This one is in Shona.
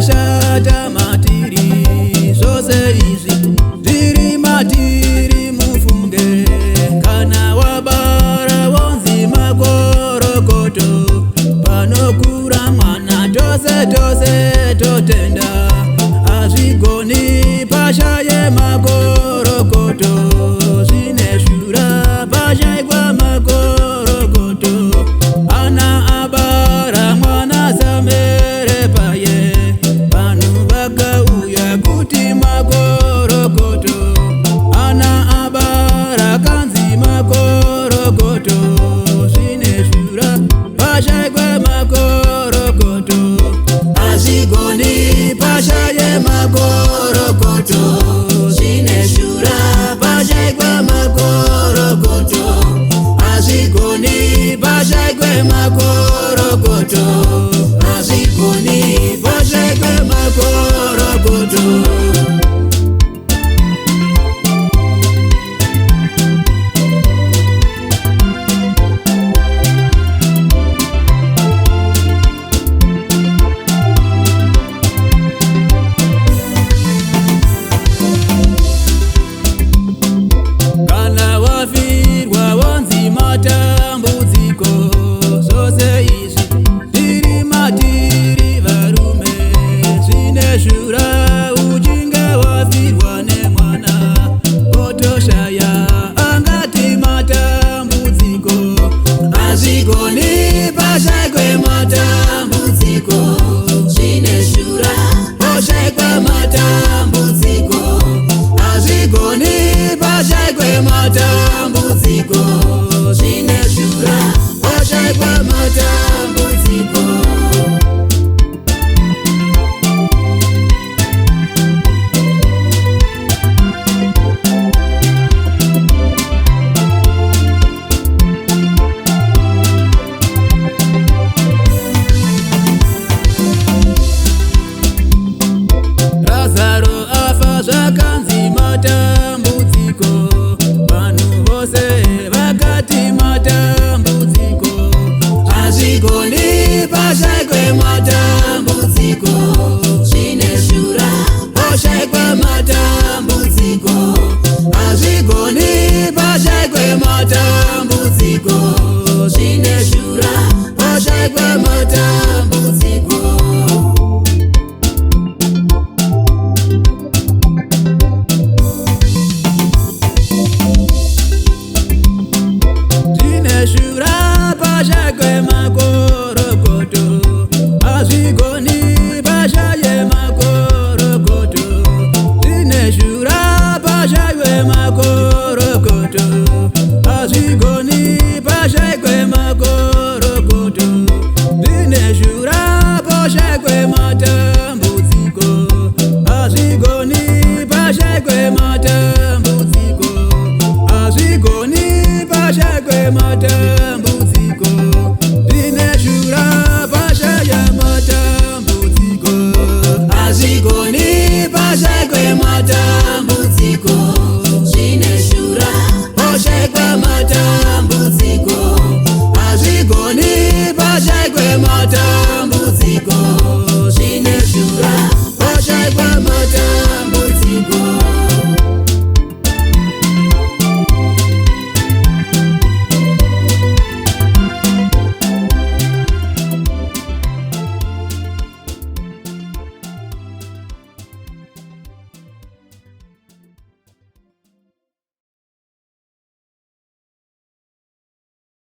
zvashata matiri, zvose izvi zviri matiri mufunge. Kana wabara wonzi makorokoto, panokura mwana tose tose totenda. Hazvigoni pashaye makorokoto, zvine shura pashayikwa makorokoto. Ana abara mwana samere paye, vanhu vakauya kuti makorokoto. Ana abara kanzi makorokoto, zvine shura pashayikwa makorokoto. Hazvigoni pashaye makorokoto, zvine shura pashayikwa makorokoto. Hazvigoni pashayikwa makorokoto, hazvigoni pashayikwa makorokoto. Kana wafirwa wonzi matambudziko, zvose izvi zviri matiri varume. Zvine shura uchinge wafirwa nemwana, otoshaya angati matambudziko. Hazvigoni pashayikwe matambudziko, zvine shura poshayikwa matambudziko. Hazvigoni pashayikwe matambudziko, zvine shura poshayikwa matambudziko. Lazaro afa zvakanzi matambudziko, vanhu vose vakati matambudziko. Hazvigoni pashayikwe matambudziko, zvine shura poshayikwa matambudziko. Hazvigoni pashayikwe matambudziko, zvine shura poshayikwa matambudziko. Shura pashayikwe makorokoto, hazvigoni pashaye makorokoto. Zvine shura pashayikwe makorokoto, hazvigoni pashaikwe makorokoto. Zvine shura pashayikwe matambudziko, hazvigoni pashaikwe matambudziko. Hazvigoni pashayikwe matambudziko, zvine shura pashaya matambudziko. Hazvigoni pashayikwe matambudziko, zvine shura poshayikwa matambudziko. Hazvigoni pashayikwe matambudziko.